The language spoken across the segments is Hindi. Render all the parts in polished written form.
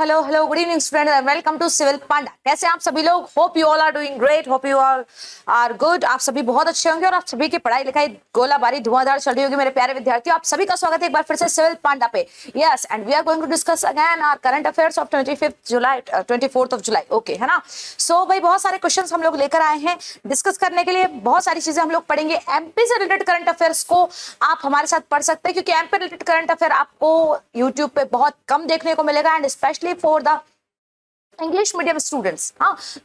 Hello good evening student, welcome to civil panda. कैसे आप सभी लोग? Hope you all are doing great, hope you all are good. आप सभी बहुत अच्छे होंगे और आप सभी की पढ़ाई लिखाई गोलाबारी धुआंधार चल रही होगी। मेरे प्यारे विद्यार्थियों, आप सभी का स्वागत है एक बार फिर से सिविल पांडा पे। Yes, and we are going to discuss again our current affairs of 24th July 24th of July. Okay, है ना? सो भाई बहुत सारे क्वेश्चंस हम लोग लेकर आए हैं डिस्कस करने के लिए। बहुत सारी चीजें हम लोग पढ़ेंगे। एमपी से रिलेटेड करंट अफेयर्स को आप हमारे साथ पढ़ सकते हैं, क्योंकि एमपी रिलेटेड करंट अफेयर आपको यूट्यूब पे बहुत कम देखने को मिलेगा, and specially for the English medium students,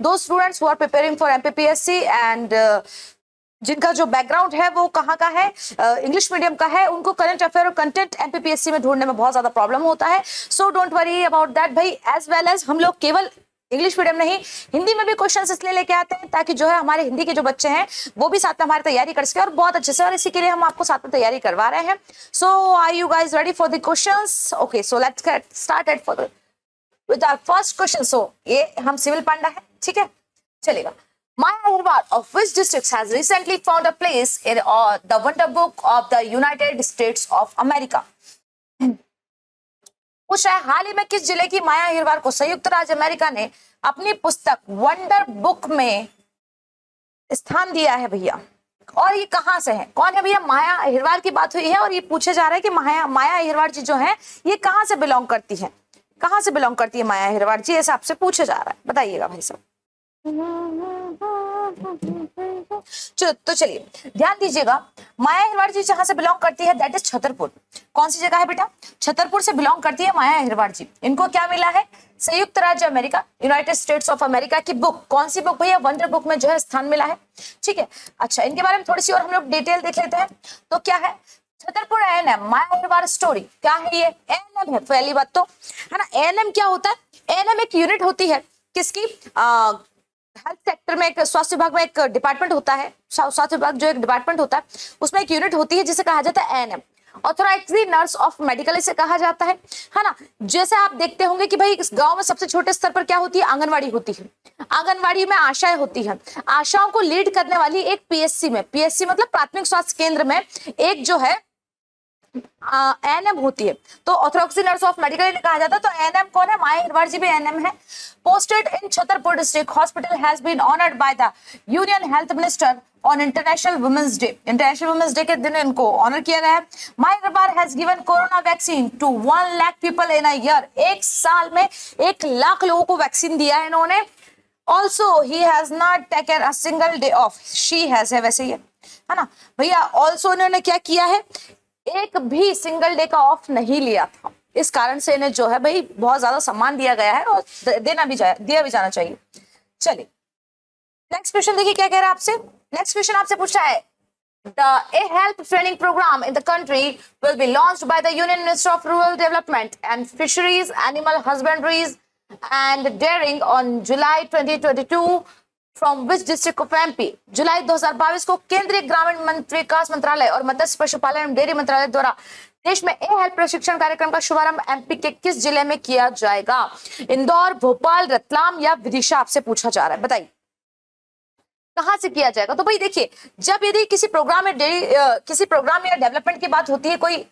those students who are preparing for MPPSC and जिनका जो बैकग्राउंड है वो कहाँ का है, इंग्लिश मीडियम का है, उनको करंट अफेयर और कंटेंट MPPSC में ढूंढने में बहुत ज्यादा प्रॉब्लम होता है। So don't worry about that भाई। एज वेल एज हम लोग केवल इंग्लिश मीडियम नहीं, हिंदी में भी क्वेश्चंस इसलिए लेके आते हैं ताकि जो है हमारे हिंदी के जो बच्चे हैं वो भी साथ में हमारी तैयारी कर सके और बहुत अच्छे से, और इसी के लिए हम आपको साथ में तैयारी करवा रहे हैं। So are you guys ready for the questions? Okay, so let's get started for the with our first question. So ये हम सिविल पांडा है, ठीक है, चलेगा। Maya Agarwal of which districts has recently found a place in the Wonder Book of the United States of America? पूछ रहा है हाल ही में किस जिले की माया अहिरवार को संयुक्त राज्य अमेरिका ने अपनी पुस्तक वंडर बुक में स्थान दिया है भैया? और ये कहां से है? कौन है भैया? माया अहिरवार की बात हुई है और ये पूछे जा रहा है कि माया अहिरवार जी जो है ये कहां से बिलोंग करती है? कहां से बिलोंग करती है माया अहिरवार जी? ऐसा आपसे पूछा जा रहा है, बताइएगा भाई साहब। तो चलिए ध्यान दीजिएगा, माया अहिरवार जी जहां से बिलोंग करती है दैट इज छतरपुर। कौन सी जगह है बेटा? छतरपुर से बिलोंग करती है माया अहिरवार जी। इनको क्या मिला है? संयुक्त राज्य America, United states of America की बुक। कौन सी बुक भैया? वंडर बुक में जो है स्थान मिला है, ठीक है। अच्छा, इनके बारे में थोड़ी सी और हम लोग डिटेल देख लेते हैं। तो क्या है छतरपुर एएनएम माया अहिरवार स्टोरी? क्या है ये? एएनएम है पहली बात तो, है ना। एएनएम क्या होता है? एएनएम एक यूनिट होती है किसकी? हेल्थ सेक्टर में, एक स्वास्थ्य विभाग में एक डिपार्टमेंट होता है। स्वास्थ्य विभाग जो एक डिपार्टमेंट होता है उसमें एक यूनिट होती है जिसे कहा जाता है ANM, authorised nurse of medical इसे कहा जाता है ना। जैसे आप देखते होंगे कि भाई इस गांव में सबसे छोटे स्तर पर क्या होती है? आंगनवाड़ी होती है। आंगनवाड़ी में आशाएं होती है। आशाओं को लीड करने वाली एक पीएससी में, पीएससी मतलब प्राथमिक स्वास्थ्य केंद्र में एक जो है एएनएम होती है। तो ऑथराइज्ड नर्स ऑफ मेडिकल कहा जाता है। तो एएनएम कौन है? माया अहिरवार जी भी एएनएम है। Posted in Chhatarpur district hospital has been honoured by the union health minister on international women's day. International women's day के दिन इनको ऑनर किया गया है। Maya Ahirwar has given corona vaccine to 1 lakh people in a year. एक साल में 1 लाख लोगों को वैक्सीन दिया है इन्होंने। Also he has not taken a single day of. She has है वैसे ये, है ना भैया। ऑल्सो इन्होंने क्या किया है? एक भी सिंगल डे का ऑफ नहीं लिया था। इस कारण से इन्हें जो है भाई बहुत ज्यादा सम्मान दिया गया है और दिया भी जाना चाहिए। चलिए नेक्स्ट क्वेश्चन देखिए क्या कह रहा है आपसे। नेक्स्ट क्वेश्चन आपसे पूछ रहा है A help training program in the country will be launched by the Union Minister of Rural Development and Fisheries, Animal Husbandries and Dairying on July 2022 from which district of MP? जुलाई 2022 को केंद्रीय ग्रामीण विकास मंत्रालय और मत्स्य पशुपालन एवं डेयरी मंत्रालय द्वारा देश में ए हेल्प प्रशिक्षण कार्यक्रम का शुभारंभ एमपी के किस जिले में किया जाएगा? इंदौर, भोपाल, रतलाम या विदिशा आपसे पूछा जा रहा है, बताइए कहां से किया जाएगा? तो भाई देखिए, जब यदि किसी प्रोग्राम या डेवलपमेंट की बात होती है, कोई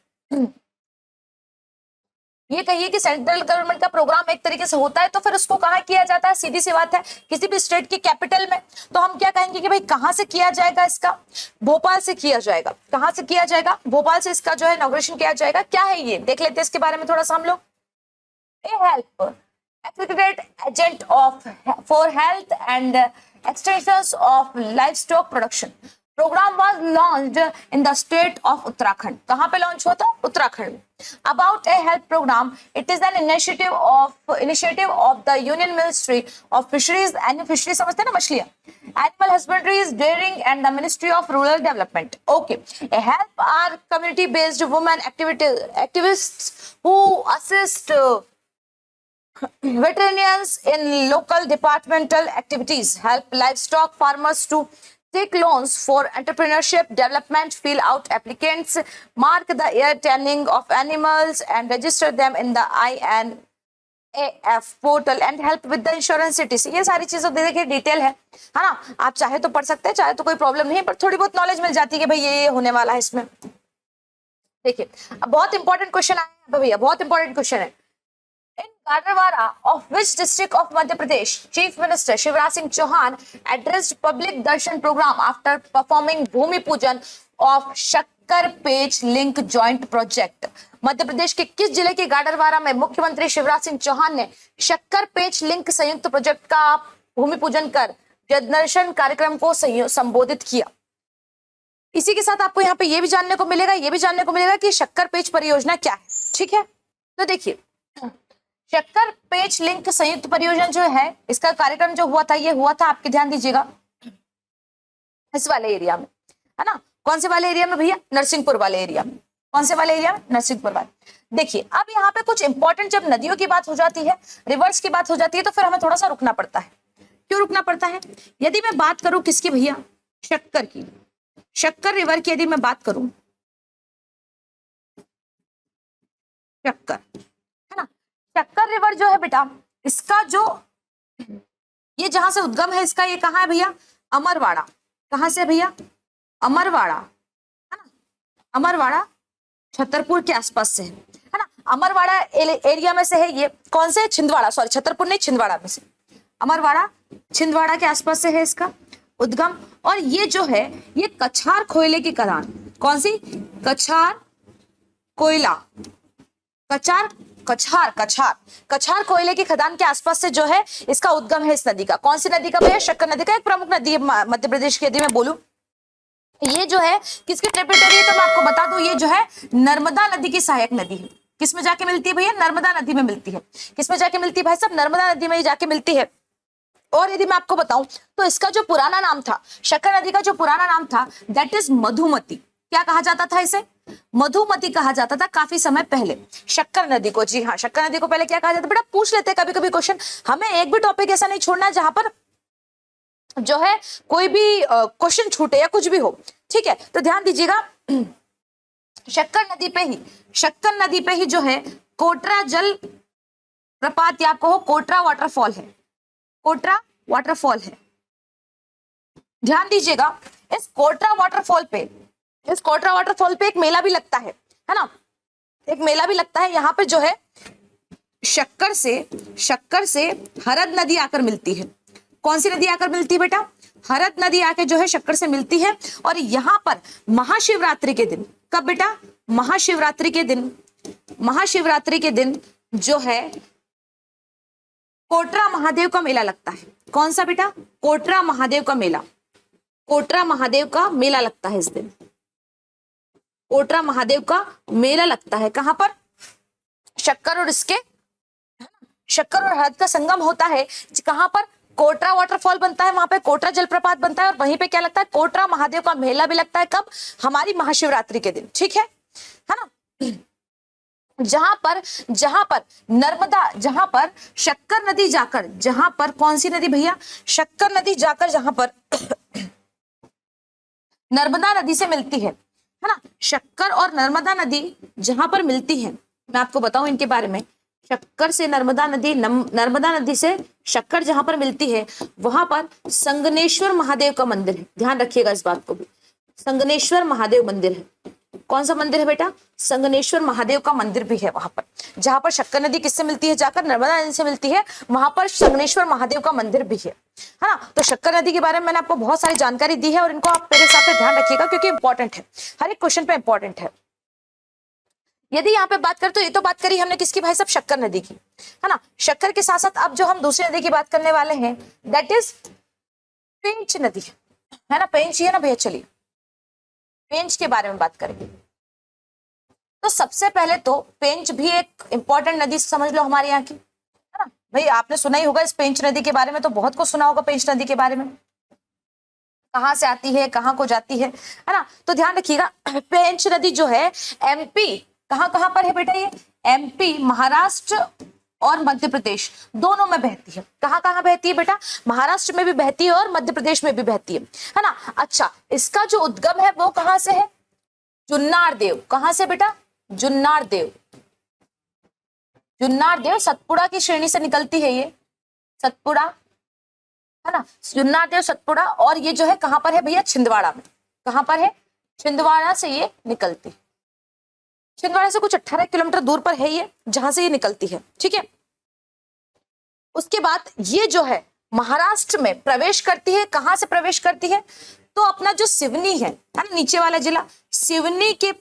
ये कहिए कि सेंट्रल गवर्नमेंट का प्रोग्राम एक तरीके से होता है, तो फिर उसको कहाँ किया जाता है? सीधी सी बात है, किसी भी स्टेट की कैपिटल में। तो हम क्या कहेंगे कि भाई कहाँ से किया जाएगा? इसका भोपाल से किया जाएगा। कहाँ से किया जाएगा? भोपाल से इसका जो है इनॉग्रेशन किया जाएगा। क्या है ये, देख लेते हैं इसके बारे में थोड़ा सा हम लोग। ए help accredited agent for health and extensions of livestock production program was launched in the state of Uttarakhand. कहाँ पे लॉन्च हुआ था? उत्तराखंड में। About a health program, it is an initiative of the Union Ministry of Fisheries and Fisheries समझते हैं ना, मछलियाँ, Animal Husbandries, Dairying and the Ministry of Rural Development. Okay, a help are community-based women activists who assist veterinarians in local departmental activities, help livestock farmers to take loans for entrepreneurship development, fill out applicants, mark the ear tanning of animals and register them in the INAF portal and help with the insurance cities. ये सारी चीजों देखिए डिटेल है ना। आप चाहे तो पढ़ सकते हैं, चाहे तो कोई प्रॉब्लम नहीं, पर थोड़ी बहुत नॉलेज मिल जाती है कि भाई ये होने वाला है इसमें। देखिए अब बहुत इंपॉर्टेंट क्वेश्चन आया है भैया, बहुत इंपॉर्टेंट क्वेश्चन है। In Gadarwara of which district of Madhya Pradesh, Chief Minister Shivraj Singh Chauhan addressed public darshan program after performing Bhumi Pujan of Shakkar Pech Link Joint Project. Madhya Pradesh के किस जिले के गाडरवारा में मुख्यमंत्री शिवराज सिंह चौहान ने शक्कर पेच लिंक संयुक्त प्रोजेक्ट का भूमि पूजन कर जनदर्शन कार्यक्रम को संबोधित किया? इसी के साथ आपको यहाँ पे ये भी जानने को मिलेगा कि शक्कर पेच परियोजना क्या है। ठीक है, तो देखिए शक्कर पेच लिंक संयुक्त परियोजना जो है, इसका कार्यक्रम जो हुआ था, ये हुआ था, आपके ध्यान दीजिएगा, इस वाले एरिया में, है ना। कौन से वाले एरिया में भैया? नरसिंहपुर वाले एरिया में। कौन से वाले एरिया में? नरसिंहपुर वाले। देखिए अब यहाँ पे कुछ इंपॉर्टेंट, जब नदियों की बात हो जाती है, रिवर्स की बात हो जाती है, तो फिर हमें थोड़ा सा रुकना पड़ता है। क्यों रुकना पड़ता है? यदि मैं बात करूं किसकी भैया? शक्कर की, शक्कर रिवर की यदि मैं बात करूं, शक्कर, है ना, शक्कर रिवर जो है बेटा, इसका जो ये जहां से उद्गम है, इसका ये कहाँ है भैया? अमरवाड़ा। कहां से भैया? अमरवाड़ा, है ना, अमरवाड़ा छतरपुर के आसपास से है ना। अमरवाड़ा एरिया में से है ये। कौन से? छिंदवाड़ा, सॉरी छतरपुर नहीं, छिंदवाड़ा में से। अमरवाड़ा छिंदवाड़ा के आसपास से है इसका उद्गम। और ये जो है, ये कछार कोयले की खदान, कौन सी? कछार कोयला, कछार कोयले की खदान के आसपास से जो है इसका उद्गम है इस नदी का। कौन सी नदी का भैया? शक्कर नदी का। एक प्रमुख नदी है मध्य प्रदेश की। यदि मैं बोलूं ये जो है किसकी ट्रिब्यूटरी है, तो मैं आपको बता दूं, ये जो है नर्मदा नदी की सहायक नदी है। किसमें जाके मिलती है भैया? नर्मदा नदी में मिलती है। किसमें जाके मिलती है भाई साहब? नर्मदा नदी में जाके मिलती है। और यदि मैं आपको बताऊं तो इसका जो पुराना नाम था, शक्कर नदी का जो पुराना नाम था, दैट इज मधुमती। क्या कहा जाता था इसे? मधुमती कहा जाता था काफी समय पहले शक्कर नदी को। जी हाँ, शक्कर नदी को पहले क्या कहा जाता? बेटा पूछ लेते कभी कभी क्वेश्चन, हमें एक भी टॉपिक ऐसा नहीं छोड़ना है जहां पर जो है कोई भी क्वेश्चन छूटे या कुछ भी हो। ठीक है, तो ध्यान दीजिएगा, शक्कर नदी पे ही जो है कोटरा जल प्रपात, या आपको कोटरा वाटरफॉल है, कोटरा वाटरफॉल है। ध्यान दीजिएगा, इस कोटरा वाटरफॉल पे एक मेला भी लगता है ना, एक मेला भी लगता है। यहाँ पे जो है शक्कर से हरद नदी आकर मिलती है। कौन सी नदी आकर मिलती है बेटा? हरद नदी आके जो है शक्कर से मिलती है। और यहाँ पर महाशिवरात्रि के दिन, कब बेटा? महाशिवरात्रि के दिन जो है कोटरा महादेव का मेला लगता है। कौन सा बेटा? कोटरा महादेव का मेला लगता है इस दिन। कोटरा महादेव का मेला लगता है। कहां पर? शक्कर और हरद का संगम होता है। कहां पर? कोटरा वाटरफॉल बनता है, वहां पे कोटरा जलप्रपात बनता है, और वहीं पे क्या लगता है? कोटरा महादेव का मेला भी लगता है। कब? हमारी महाशिवरात्रि के दिन। ठीक है ना। जहां पर शक्कर नदी जाकर, जहां पर कौन सी नदी भैया? शक्कर नदी जाकर जहां पर नर्मदा नदी से मिलती है ना। शक्कर और नर्मदा नदी जहां पर मिलती है, मैं आपको बताऊं इनके बारे में। शक्कर से नर्मदा नदी से शक्कर जहां पर मिलती है, वहां पर संगनेश्वर महादेव का मंदिर है। ध्यान रखिएगा इस बात को भी, संगनेश्वर महादेव मंदिर है। कौन सा मंदिर है बेटा? संगनेश्वर महादेव का मंदिर भी है वहां पर। जहां पर शक्कर नदी किससे मिलती है? जाकर नर्मदा नदी से मिलती है, वहां पर संगनेश्वर महादेव का मंदिर भी है ना। तो शक्कर नदी के बारे में मैंने आपको बहुत सारी जानकारी दी है, और इनको आप मेरे हिसाब से ध्यान रखिएगा, क्योंकि इंपॉर्टेंट है, हर एक क्वेश्चन पे इंपॉर्टेंट है। यदि यहाँ पे बात करें तो ये तो बात करी हमने किसकी भाई साहब? शक्कर नदी की, है ना। शक्कर के साथ साथ अब जो हम दूसरी नदी की बात करने वाले हैं, दैट इज पेंच नदी, है ना। पेंच ही है ना भैया। चलिए पेंच के बारे में बात करेंगे। तो सबसे पहले तो पेंच भी एक इंपॉर्टेंट नदी समझ लो हमारे यहाँ की, है ना भाई। आपने सुना ही होगा इस पेंच नदी के बारे में, तो बहुत कुछ सुना होगा पेंच नदी के बारे में, कहाँ से आती है, कहाँ को जाती है ना। तो ध्यान रखिएगा, पेंच नदी जो है एमपी, कहाँ पर है बेटा? ये एमपी, महाराष्ट्र और मध्य प्रदेश दोनों में बहती है। कहाँ बहती है बेटा? महाराष्ट्र में भी बहती है और मध्य प्रदेश में भी बहती है ना। अच्छा, इसका जो उद्गम है वो कहाँ से है? जुन्नार देव। कहाँ से बेटा? जुन्नार देव सतपुड़ा की श्रेणी से निकलती है ये, सतपुड़ा, है ना। जुन्नार देव सतपुड़ा, और ये जो है कहाँ पर है भैया? छिंदवाड़ा में। कहाँ पर है? छिंदवाड़ा से ये निकलती है। छिंदवाड़ा से कुछ 18 किलोमीटर दूर पर है ये, जहां से ये निकलती है। ठीक है, उसके बाद ये जो है महाराष्ट्र में प्रवेश करती है। कहां से प्रवेश करती है? तो अपना जो सिवनी है ना, नीचे वाला जिला सिवनी के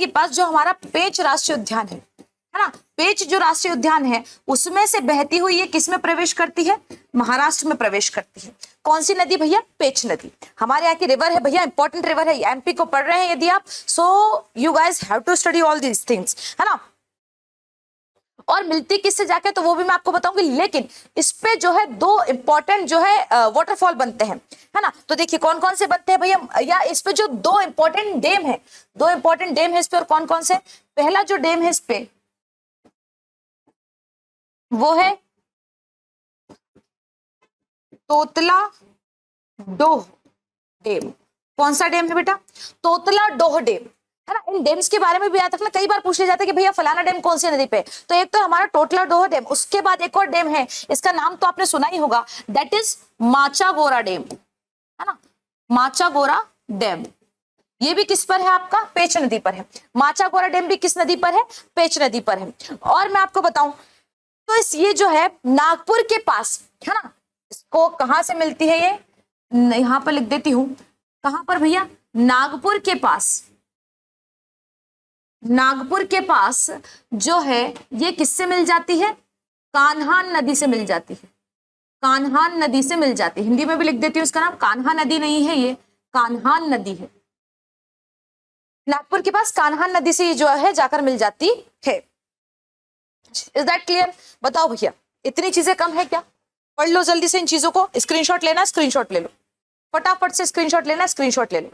पास जो हमारा पेंच राष्ट्रीय उद्यान है ना, पेंच जो राष्ट्रीय उद्यान है उसमें से बहती हुई ये किस में प्रवेश करती है? महाराष्ट्र में प्रवेश करती है। कौन सी नदी भैया? पेंच नदी। हमारे यहाँ की रिवर है भैया, इंपॉर्टेंट रिवर है, एमपी को पढ़ रहे हैं यदि आप, so you guys have to study all these things, है ना। और मिलती किससे जाके तो वो भी मैं आपको बताऊंगी, लेकिन इस पे जो है दो इंपॉर्टेंट जो है वाटरफॉल बनते हैं, है ना। तो देखिए कौन कौन से बनते हैं भैया, या इस पे जो दो इंपॉर्टेंट डैम है इस पे, और कौन कौन से? पहला जो डैम है इस पे वो है तोतला डोह डैम। कौन सा डैम है बेटा? तोतला डोह डैम, है ना। इन डैम्स के बारे में भी याद रखना, कई बार पूछ लिया जाता है कि भैया फलाना डैम कौन सी नदी पे। तो एक तो हमारा तोतला डोह डैम, उसके बाद एक और डैम है, इसका नाम तो आपने सुना ही होगा, दैट इज माचागोरा डैम, है ना। माचागोरा डैम ये भी किस पर है? आपका पेंच नदी पर है। माचागोरा डैम भी किस नदी पर है? पेंच नदी पर है। और मैं आपको बताऊं तो ये जो है नागपुर के पास, है ना, इसको कहां से मिलती है? ये यहां पर लिख देती हूं, कहां पर भैया? नागपुर के पास जो है ये किससे मिल जाती है? कान्हान नदी से मिल जाती है। कान्हान नदी से मिल जाती है, हिंदी में भी लिख देती हूँ इसका नाम, कान्हा नदी नहीं है ये, कान्हान नदी है। नागपुर के पास कान्हान नदी से जो है जाकर मिल जाती है। Is that clear? बताओ भैया, इतनी चीजें कम है क्या? पढ़ लो जल्दी से इन चीजों को, स्क्रीनशॉट लेना, स्क्रीनशॉट ले लो, फटाफट से स्क्रीनशॉट लेना, स्क्रीनशॉट ले लो।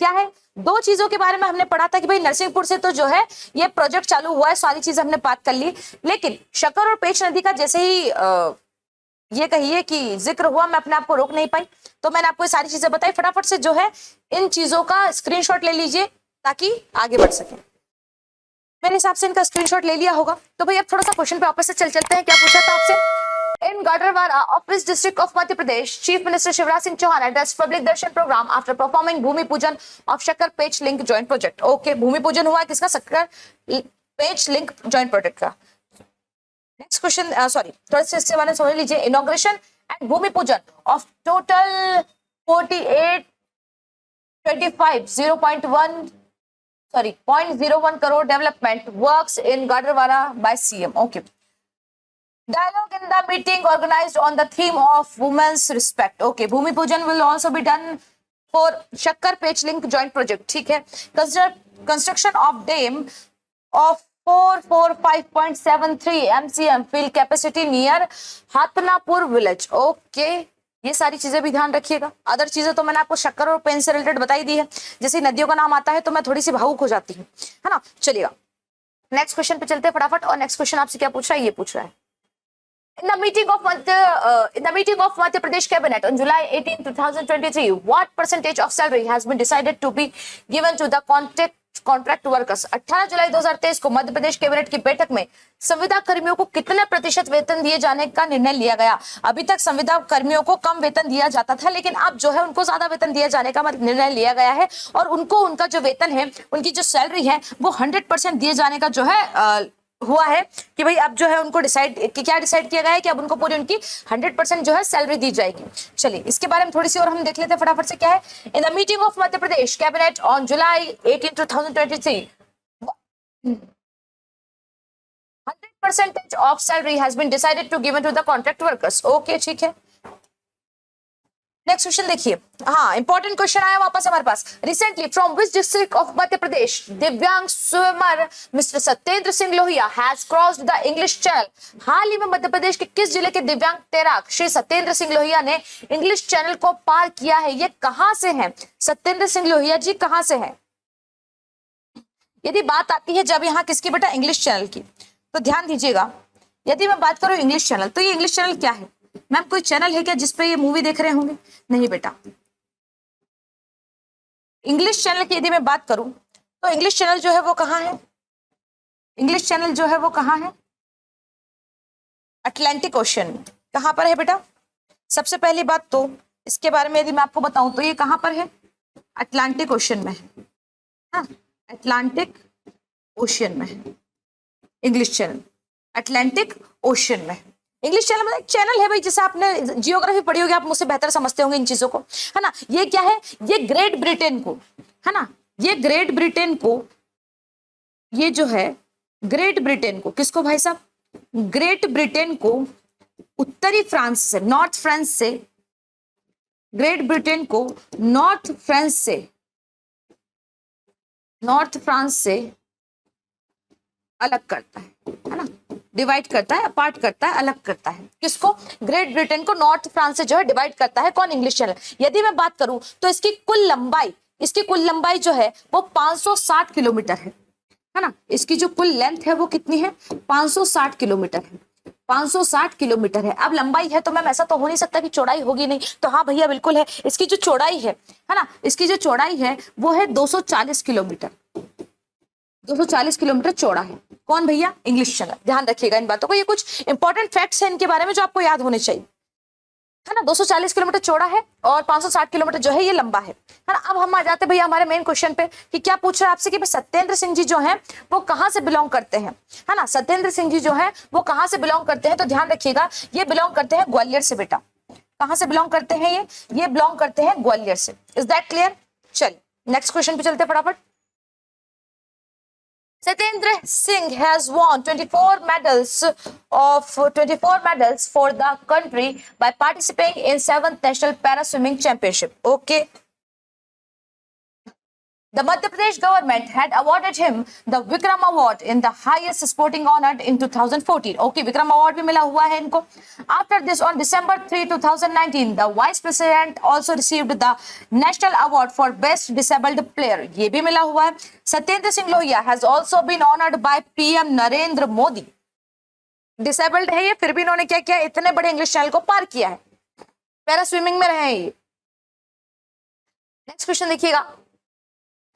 क्या है? दो चीजों के बारे में हमने पढ़ा था कि भाई नरसिंहपुर से तो जो है ये प्रोजेक्ट चालू हुआ है, सारी चीजें हमने बात कर ली, लेकिन शक्कर और पेंच नदी का जैसे ही ये कहिए कि जिक्र हुआ, मैं अपने आप को रोक नहीं पाई, तो मैंने आपको ये सारी चीजें बताई। फटाफट से जो है इन चीजों का स्क्रीनशॉट ले लीजिए ताकि आगे बढ़ सके। मेरे हिसाब से इनका स्क्रीनशॉट ले लिया होगा। तो भैया थोड़ा सा क्वेश्चन पे वापस से चलते हैं। क्या पूछा था आपसे? In Gadarwara of which district of Madhya Pradesh, Chief Minister Shivraj Singh Chauhan addressed public darshan program after performing Bhumi Pujan of Shakkar Pech Link Joint Project. Okay, भूमि पूजन हुआ है किसका? शक्कर पेच लिंक जॉइंट प्रोजेक्ट का। नेक्स्ट क्वेश्चन, सॉरी थोड़ा सा इसके बारे में समझ लीजिए। Inauguration and Bhumi pujan of total 0.01 crore development works in Gadarwara by CM. Okay. Dialogue in the meeting organized on the theme of women's respect. Okay, Bhumi Pujan will also be done for Shakkar Pech Link Joint Project. ठीक है. Construction of dam of 445.73 MCM field capacity near Hatnapur village. Okay. ये सारी चीजें भी ध्यान रखिएगा। अदर चीजें तो मैंने आपको शक्कर और पेन से रिलेटेड बताई दी है। जैसे नदियों का नाम आता है तो मैं थोड़ी सी भावुक हो जाती हूँ, है ना। चलिएगा नेक्स्ट क्वेश्चन पे चलते हैं फटाफट। और नेक्स्ट क्वेश्चन आपसे क्या पूछ रहा है? ये पूछ रहा है In the meeting of Madhya Pradesh Cabinet on July 18, 2023, what percentage of salary has been decided to be given to the contract workers? 18 जुलाई 2023 को मध्य प्रदेश कैबिनेट की बैठक में संविदा कर्मियों को कितने प्रतिशत वेतन दिए जाने का निर्णय लिया गया? अभी तक संविदा कर्मियों को कम वेतन दिया जाता था, लेकिन अब जो है उनको ज्यादा वेतन दिया जाने का निर्णय लिया गया है, और उनको उनका जो वेतन है, उनकी जो सैलरी है वो 100% दिए जाने का जो है हुआ है कि भाई अब जो है उनको क्या डिसाइड किया गया है कि अब उनको पूरी उनकी 100% जो है सैलरी दी जाएगी। चलिए इसके बारे में थोड़ी सी और हम देख लेते हैं फटाफट से। क्या है? In the meeting of Madhya Pradesh cabinet on July 18, 2023, 100% of salary has been decided to given to the contract workers. Okay ठीक है। नेक्स्ट क्वेश्चन देखिए, हाँ इंपॉर्टेंट क्वेश्चन आया वापस हमारे पास। Recently from which district of Madhya Pradesh divyang swimmer mister Satyendra Singh Lohiya has crossed the English Channel? हाल ही में मध्य प्रदेश के किस जिले के दिव्यांग तैराक श्री सत्येंद्र सिंह लोहिया ने इंग्लिश चैनल को पार किया है? ये कहां से है? सत्येंद्र सिंह लोहिया जी कहां से है? यदि बात आती है जब यहाँ किसकी बेटा? इंग्लिश चैनल की, तो ध्यान दीजिएगा। यदि मैं बात करूं इंग्लिश चैनल, तो ये इंग्लिश चैनल क्या है? मैम कोई चैनल है क्या जिसपे ये मूवी देख रहे होंगे? नहीं बेटा। इंग्लिश चैनल की यदि मैं बात करूं तो इंग्लिश चैनल जो है वो कहां है? इंग्लिश चैनल जो है वो कहां है? अटलांटिक ओशन में। कहां पर है बेटा? सबसे पहली बात तो इसके बारे में यदि मैं आपको बताऊं तो ये कहां पर है? अटलांटिक ओशन में है, हाँ अटलांटिक ओशन में है इंग्लिश चैनल, अटलांटिक ओशन में। इंग्लिश चैनल मतलब एक चैनल है भाई, जैसे आपने जियोग्राफी पढ़ी होगी, आप मुझसे बेहतर समझते होंगे इन चीजों को, है ना। ये क्या है, ये ग्रेट ब्रिटेन को, है ना, ये ग्रेट ब्रिटेन को, ये जो है ग्रेट ब्रिटेन को, किसको भाई साहब, ग्रेट ब्रिटेन को उत्तरी फ्रांस से, नॉर्थ फ्रांस से, ग्रेट ब्रिटेन को नॉर्थ फ्रांस से, नॉर्थ फ्रांस से अलग करता है ना, डिवाइड करता है, अपार्ट करता है, अलग करता है। किसको, ग्रेट ब्रिटेन को नॉर्थ फ्रांस से जो है डिवाइड करता है। कौन, इंग्लिश चैनल। यदि मैं बात करूं तो इसकी कुल लंबाई जो है वो 560 किलोमीटर है ना। इसकी जो कुल लेंथ है वो कितनी है, 560 किलोमीटर है, 560 किलोमीटर है। अब लंबाई है तो मैम ऐसा तो हो नहीं सकता कि चौड़ाई होगी नहीं, तो हाँ भैया बिल्कुल है। इसकी जो चौड़ाई है ना, इसकी जो चौड़ाई है वो है 240 किलोमीटर, 240 किलोमीटर चौड़ा है। कौन भैया, इंग्लिश चैनल। ध्यान रखिएगा इन बातों को, ये कुछ इंपॉर्टेंट फैक्ट्स हैं इनके बारे में जो आपको याद होने चाहिए, है ना। 240 किलोमीटर चौड़ा है और 560 किलोमीटर जो है ये लंबा है ना। अब हम आ जाते हैं भैया हमारे मेन क्वेश्चन पे कि क्या पूछ रहा है आपसे कि सत्येंद्र सिंह जी जो हैं वो कहां से बिलोंग करते हैं, है ना। सत्येंद्र सिंह जी जो है वो कहां से बिलोंग करते हैं, तो ध्यान रखिएगा ये बिलोंग करते हैं ग्वालियर से बेटा। कहां से बिलोंग करते हैं ये बिलोंग करते हैं ग्वालियर से। Is that clear. चलिए नेक्स्ट क्वेश्चन पे चलते हैं फटाफट। Satyendra Singh has won 24 medals for the country by participating in 7th National Para Swimming Championship. Okay. The Madhya Pradesh government had awarded him the Vikram Award in the highest sporting honor in 2014. Okay, Vikram Award भी मिला हुआ है इनको. After this, on December 3, 2019, the Vice President also received the National Award for Best Disabled Player. ये भी मिला हुआ है. Satyendra Singh Lohia has also been honored by PM Narendra Modi. Disabled है ये, फिर भी इन्होंने क्या किया, इतने बड़े इंग्लिश चैनल को पार किया है, पैरा स्विमिंग में रहे ये. नेक्स्ट क्वेश्चन देखिएगा.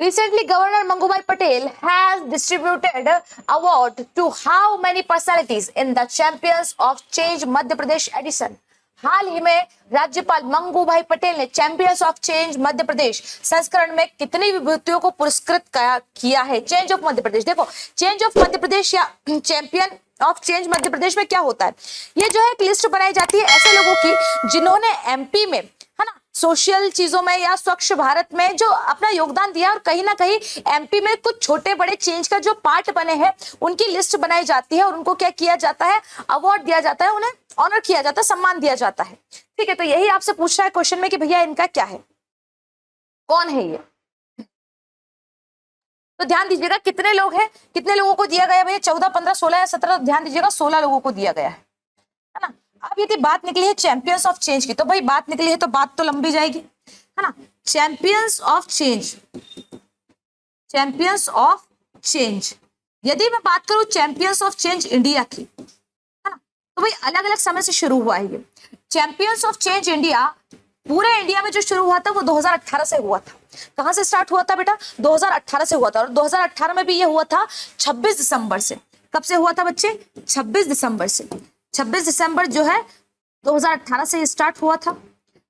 Recently, Governor Mangubhai Patel has distributed award to how many personalities in the Champions of Change Madhya Pradesh edition? हाल ही में राज्यपाल मंगूभाई पटेल ने चैंपियंस ऑफ चेंज मध्य प्रदेश संस्करण में कितनी विभूतियों को पुरस्कृत किया है. चेंज ऑफ मध्य प्रदेश, देखो चेंज ऑफ मध्य प्रदेश या चैंपियन ऑफ चेंज मध्य प्रदेश में क्या होता है, ये जो है एक लिस्ट बनाई जाती है ऐसे लोगों की जिन्होंने एमपी में, है ना, सोशल चीजों में या स्वच्छ भारत में जो अपना योगदान दिया और कहीं ना कहीं एमपी में कुछ छोटे बड़े चेंज का जो पार्ट बने हैं उनकी लिस्ट बनाई जाती है और उनको क्या किया जाता है, अवार्ड दिया जाता है, उन्हें ऑनर किया जाता है, सम्मान दिया जाता है. ठीक है, तो यही आपसे पूछ रहा है क्वेश्चन में कि भैया इनका क्या है, कौन है ये. तो ध्यान दीजिएगा कितने लोग हैं, कितने लोगों को दिया गया भैया, 14, 15, 16 या 17. ध्यान दीजिएगा 16 लोगों को दिया गया है ना. अब यदि बात निकली है चैंपियंस ऑफ चेंज की, तो भाई बात निकली है तो बात तो लंबी जाएगी, है ना. Champions of change, champions of change, यदि मैं बात करूं चैंपियंस ऑफ चेंज इंडिया की, है ना, तो भाई अलग अलग समय से शुरू हुआ है ये. चैंपियंस ऑफ चेंज इंडिया पूरे इंडिया में जो शुरू हुआ था वो 2018 से हुआ था. कहां से स्टार्ट हुआ था बेटा, 2018 से हुआ था. और 2018 में भी ये हुआ था 26 दिसंबर से. कब से हुआ था बच्चे, 26 दिसंबर से. 26 दिसंबर जो है 2018 से स्टार्ट हुआ था.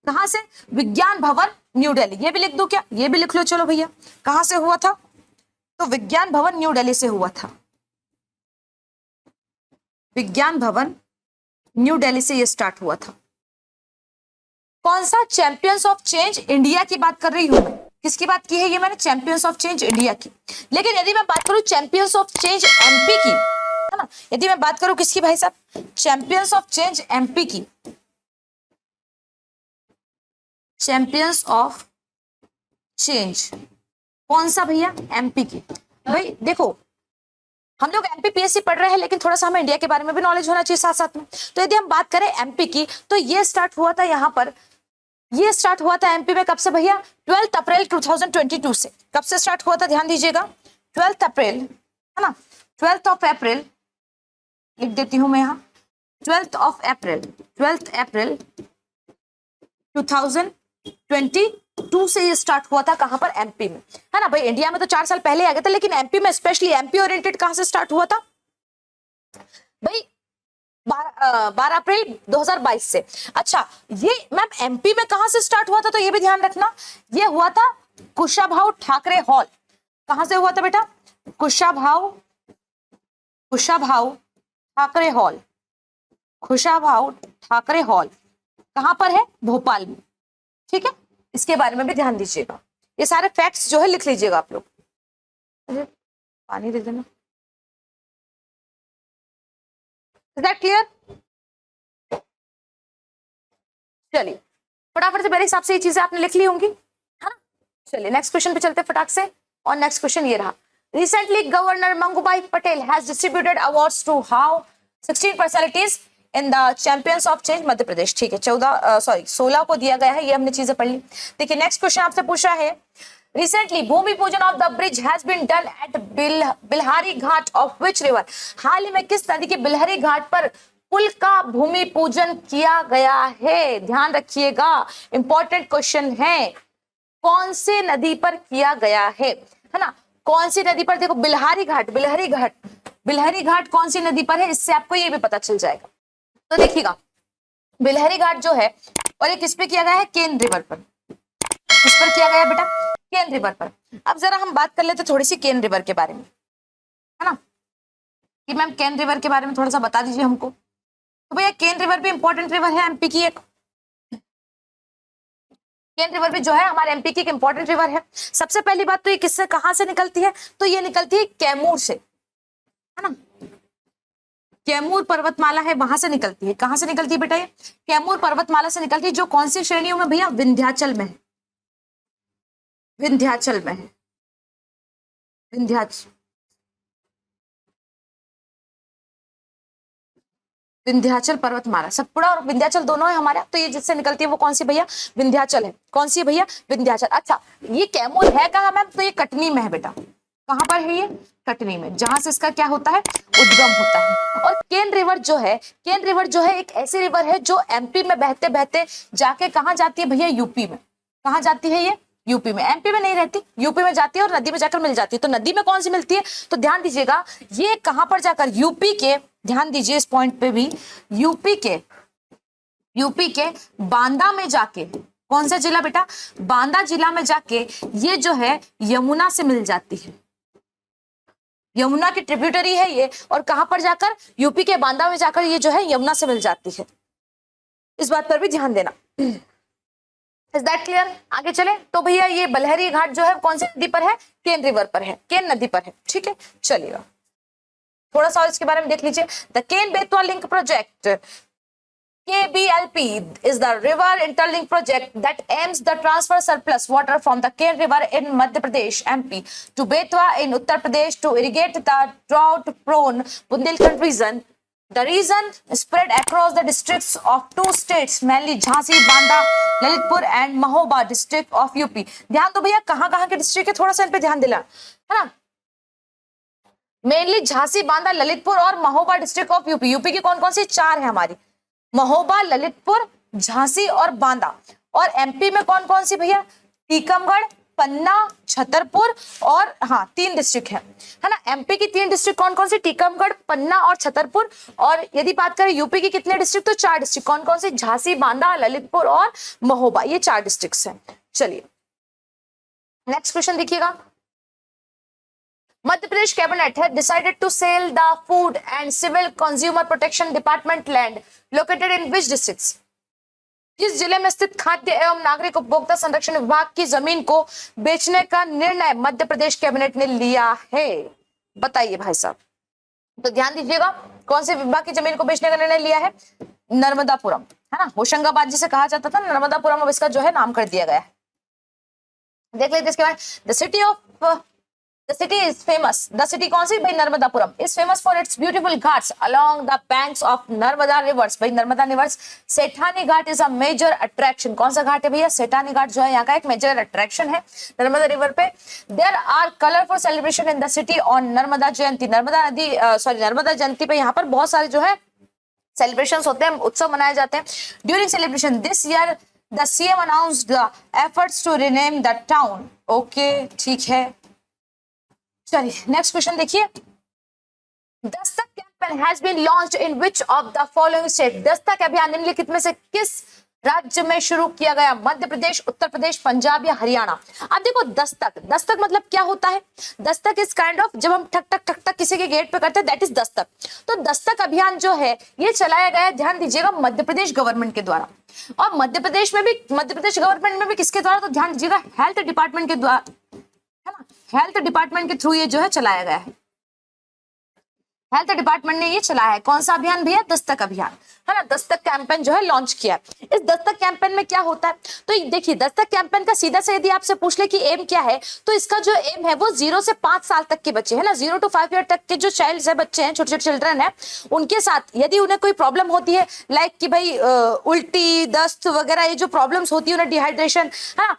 कहां से, विज्ञान भवन न्यू दिल्ली. ये भी लिख दो क्या, ये भी लिख लो चलो भैया. कहां से हुआ था, तो विज्ञान भवन न्यू दिल्ली से हुआ था. विज्ञान भवन न्यू दिल्ली से ये स्टार्ट हुआ था. कौन सा, चैंपियंस ऑफ चेंज इंडिया की बात कर रही हूं मैं. किसकी बात की है ये मैंने, चैंपियंस ऑफ चेंज इंडिया की. लेकिन यदि मैं बात करूं चैंपियंस ऑफ चेंज एमपी की, है ना, यदि मैं बात करूं किसकी भाई साहब, चैंपियंस ऑफ चेंज एमपी की, चैंपियंस ऑफ चेंज कौन सा भैया, एमपी की. भाई देखो हम लोग एमपीपीएससी पढ़ रहे हैं लेकिन थोड़ा सा हमें इंडिया के बारे में भी नॉलेज होना चाहिए साथ साथ में. तो यदि हम बात करें एमपी की, तो ये स्टार्ट हुआ था यहाँ पर, ये स्टार्ट हुआ था एमपी में कब से भैया, 12 अप्रैल 2022 से. कब से स्टार्ट हुआ था, ध्यान दीजिएगा 12 अप्रैल, है ना, 12 ऑफ अप्रैल लिख देती हूं मैं यहाँ, 12 अप्रैल 2022 से ये स्टार्ट हुआ था. कहां पर, एमपी में, है ना. भाई इंडिया में तो 4 साल पहले आ गए थे, लेकिन एमपी में स्पेशली एमपी ओरिएंटेड कहां से स्टार्ट हुआ था भाई, 12 अप्रैल 2022 से. अच्छा ये मैम एमपी में कहां से स्टार्ट हुआ था, तो ये भी ध्यान रखना, ये हुआ था कुशाभाऊ ठाकरे हॉल. कहां से हुआ था बेटा, कुशाभाऊ ठाकरे हॉल. खुशाभाऊ ठाकरे हॉल कहां पर है? भोपाल में। ठीक है, इसके बारे में भी ध्यान दीजिएगा। ये सारे फैक्ट्स जो है लिख लीजिएगा आप लोग। अरे पानी दे देना। Is that clear? चलिए फटाफट से मेरे हिसाब से ये चीजें आपने लिख ली होंगी, है ना। चलिए नेक्स्ट क्वेश्चन पे चलते फटाक से। और नेक्स्ट क्वेश्चन ये रहा, recently governor Mangubhai Patel has distributed awards to how 16 personalities in the champions of change Madhya Pradesh. ठीक है, 16 को दिया गया है, ये हमने चीजें पढ़ ली। देखिए नेक्स्ट क्वेश्चन आपसे पूछा है, recently bhoomi pujan of the bridge has been done at Bilhari Ghat of which river. हाल ही में किस नदी के बिल्हारी घाट पर पुल का भूमि पूजन किया गया है? ध्यान रखिएगा, इंपॉर्टेंट क्वेश्चन है, कौन से नदी पर किया गया है ना। कौन सी नदी पर? देखो बिल्हारी घाट, बिल्हारी घाट, बिल्हारी घाट कौन सी नदी पर है, इससे आपको ये भी पता चल जाएगा। तो देखिएगा बिल्हारी घाट जो है, और ये किस पे किया गया है? केन रिवर पर। किस पर किया गया बेटा? केन रिवर पर। अब जरा हम बात कर लेते थोड़ी सी केन रिवर के बारे में, है ना, कि मैम केन रिवर के बारे में थोड़ा सा बता दीजिए हमको। तो भैया केन रिवर भी इंपॉर्टेंट रिवर है एमपी की एक। केन रिवर भी जो है हमारे एमपी की एक इंपॉर्टेंट रिवर है। सबसे पहली बात तो ये किससे, कहां से निकलती है? तो ये निकलती है कैमूर से, है ना। कैमूर पर्वतमाला है, वहां से निकलती है। कहां से निकलती है बेटा? ये कैमूर पर्वतमाला से निकलती है, जो कौन सी श्रेणियों में भैया? विंध्याचल में है, विंध्याचल में है, विंध्याचल, विंध्याचल पर्वतमाला, सतपुड़ा और विंध्याचल दोनों है हमारे। तो ये जिससे निकलती है वो कौन सी भैया? विंध्याचल है। कौन सी भैया? विंध्याचल। अच्छा ये कैमूर है कहाँ मैम? तो ये कटनी में है बेटा। कहां पर है ये? कटनी में, जहां से इसका क्या होता है? उद्गम होता है। और केन रिवर जो है, केन रिवर जो है एक ऐसी रिवर है जो एमपी में बहते बहते जाके कहां जाती है भैया? यूपी में। कहां जाती है ये? यूपी में। एमपी में नहीं रहती, यूपी में जाती है और नदी में जाकर मिल जाती है। तो नदी में कौन सी मिलती है? तो ध्यान दीजिएगा, ये कहां पर जाकर? यूपी के, ध्यान दीजिए इस पॉइंट पे भी, यूपी के बांदा में जाके, कौन सा जिला बेटा? बांदा जिला में जाके ये जो है यमुना से मिल जाती है। यमुना की ट्रिब्यूटरी है ये, और कहां पर जाकर? यूपी के बांदा में जाकर ये जो है यमुना से मिल जाती है। इस बात पर भी ध्यान देना। Is that clear? आगे चले तो भैया ये बिल्हारी घाट जो है कौन सी नदी पर है? केन रिवर पर है, केन नदी पर है। ठीक है, चलिएगा थोड़ा सा और इसके बारे में देख लीजिए। The Ken Betwa link project KBLP is the river interlink project that aims to transfer surplus water from the Ken River in Madhya Pradesh (MP) to Betwa in Uttar Pradesh to irrigate the drought-prone Bundelkhand region. The region spread across the districts of two states, mainly Jhansi, Banda, Lalitpur and Mahoba district of UP. ध्यान दो भैया, कहाँ-कहाँ के डिस्ट्रिक्ट है, थोड़ा सा इन पे ध्यान दिला, है ना। मेनली झांसी, बांदा, ललितपुर और Mahoba district of UP. UP की कौन कौन सी? 4 है हमारी, महोबा, ललितपुर, झांसी और बांदा। और एमपी में कौन कौन सी भैया? टीकमगढ़, पन्ना, छतरपुर और 3 डिस्ट्रिक्ट है ना। एमपी की 3 डिस्ट्रिक्ट कौन कौन सी? टीकमगढ़, पन्ना और छतरपुर। और यदि बात करें यूपी की कितने डिस्ट्रिक्ट? तो 4 डिस्ट्रिक्ट। कौन कौन सी? झांसी, बांदा, ललितपुर और महोबा, ये 4 डिस्ट्रिक्ट हैं। चलिए नेक्स्ट क्वेश्चन देखिएगा। Madhya Pradesh cabinet had decided to sell the food and civil consumer protection department land located in which districts? किस जिले में स्थित खाद्य एवं नागरिक उपभोक्ता संरक्षण विभाग की जमीन को बेचने का निर्णय मध्य प्रदेश कैबिनेट ने लिया है? बताइए भाई साहब। तो ध्यान दीजिएगा, कौन से विभाग की जमीन को बेचने का निर्णय लिया है? नर्मदापुरम, है ना। होशंगाबाद जिसे कहा जाता था, नर्मदापुरम अब इसका जो है नाम कर दिया गया है। देख लेते इसके बाद। The city is famous. The city कौन सी भाई? Narmadapuram is famous for its beautiful ghats along the banks of Narmada rivers. भाई Narmada reverse. Sethani Ghat is a major attraction. कौन सा घाट है भैया? सेठानी घाट जो है यहाँ का एक मेजर अट्रैक्शन है नर्मदा रिवर पे। There are colorful celebration in the city on Narmada Jayanti. Narmada Jayanti पे यहाँ पर बहुत सारे जो है सेलिब्रेशंस होते हैं, उत्सव मनाए जाते हैं। During celebration this year the CM announced the efforts to rename the town. Okay ठीक है, चलिए नेक्स्ट क्वेश्चन देखिए। Dastak campaign has been launched in which of the following state? Dastak अभियान निम्नलिखित में से किस राज्य में शुरू किया गया? मध्य प्रदेश, उत्तर प्रदेश, पंजाब या हरियाणा? अब देखो दस्तक, दस्तक मतलब क्या होता है? दस्तक इज काइंड ऑफ, जब हम ठक ठक ठक ठक किसी के गेट पे करते हैं, दैट इज दस्तक। तो दस्तक अभियान जो है ये चलाया गया, ध्यान दीजिएगा, मध्य प्रदेश गवर्नमेंट के द्वारा। और मध्य प्रदेश में भी, मध्य प्रदेश गवर्नमेंट में भी किसके द्वारा? तो ध्यान दीजिएगा, हेल्थ डिपार्टमेंट के द्वारा, है ना, हेल्थ डिपार्टमेंट के थ्रू ये जो है चलाया गया है। हेल्थ डिपार्टमेंट ने ये चलाया है। कौन सा अभियान भैया? दस्तक अभियान, है ना, दस्तक कैंपेन जो है लॉन्च किया है। इस दस्तक कैंपेन में क्या होता है? तो देखिए दस्तक कैंपेन का सीधा से यदि आपसे पूछ ले कि एम क्या है, तो इसका जो एम है वो 0 से 5 साल तक के बच्चे, है ना, 0 to 5 ईयर तक के जो चाइल्ड है, बच्चे हैं, छोटे छोटे चिल्ड्रन है, उनके साथ यदि उन्हें कोई प्रॉब्लम होती है, लाइक कि भाई उल्टी, दस्त वगैरह, ये जो प्रॉब्लम्स होती है, उन्हें डिहाइड्रेशन, है ना,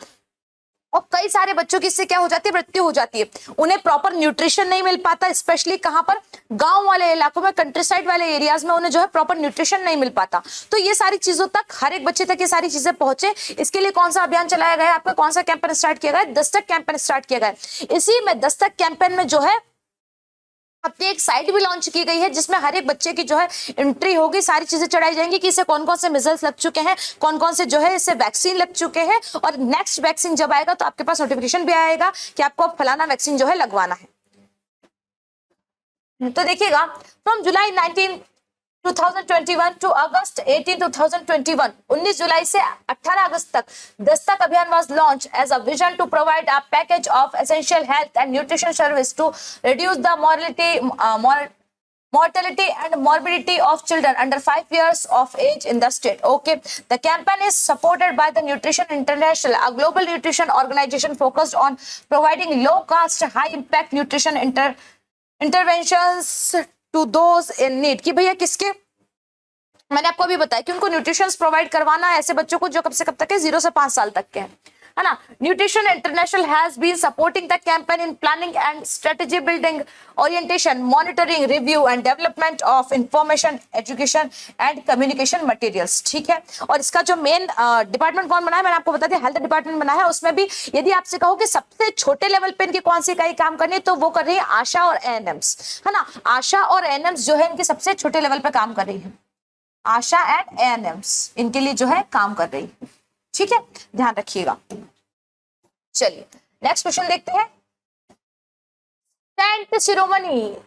और कई सारे बच्चों की इससे क्या हो जाती है? मृत्यु हो जाती है। उन्हें प्रॉपर न्यूट्रिशन नहीं मिल पाता, स्पेशली कहां पर? गांव वाले इलाकों में, कंट्री साइड वाले एरियाज में उन्हें जो है प्रॉपर न्यूट्रिशन नहीं मिल पाता। तो ये सारी चीजों तक, हर एक बच्चे तक ये सारी चीजें पहुंचे, इसके लिए कौन सा अभियान चलाया गया है? आपका कौन सा कैंपेन स्टार्ट किया गया है? दस्तक कैंपेन स्टार्ट किया गया है। इसी में दस्तक कैंपेन में जो है अपनी एक साइट भी लॉन्च की गई है, जिसमें हर एक बच्चे की जो है एंट्री होगी, सारी चीजें चढ़ाई जाएंगी कि इसे कौन कौन से मिजल्स लग चुके हैं, कौन कौन से जो है इसे वैक्सीन लग चुके हैं, और नेक्स्ट वैक्सीन जब आएगा तो आपके पास नोटिफिकेशन भी आएगा कि आपको अब फलाना वैक्सीन जो है लगवाना है। तो देखिएगा, फ्रॉम जुलाई 2021 टू अगस्त 18, 2021, 19 जुलाई से 18 अगस्त तक दस्तक अभियान was launch as a vision to provide a package of essential health and nutrition service to reduce the mortality and morbidity of children under 5 years of age in the state. Okay, the campaign is supported by the Nutrition International, a global nutrition organization focused on providing low cost, high impact nutrition interventions to those in need. कि भैया किसके, मैंने आपको अभी बताया कि उनको न्यूट्रिशन प्रोवाइड करवाना है ऐसे बच्चों को जो कब से कब तक है? 0 से 5 साल तक के हैं, है ना। Nutrition international has been supporting the campaign in planning and strategy building, orientation, monitoring, review and development of information, education and communication materials. ठीक है, और इसका जो मेन डिपार्टमेंट कौन बना है, मैंने आपको बता दिया, हेल्थ डिपार्टमेंट बना है। उसमें भी यदि आपसे कहो कि सबसे छोटे लेवल पे इनकी कौन सी इकाई काम करनी है, तो वो कर रही है आशा और एएनएम्स, है ना। आशा और एएनएम्स जो है इनके सबसे छोटे लेवल पे काम कर रही है। आशा एंड एएनएम्स इनके लिए जो है काम कर रही है। ठीक है, ध्यान रखिएगा। चलिए नेक्स्ट क्वेश्चन देखते हैं। Saint Shiromani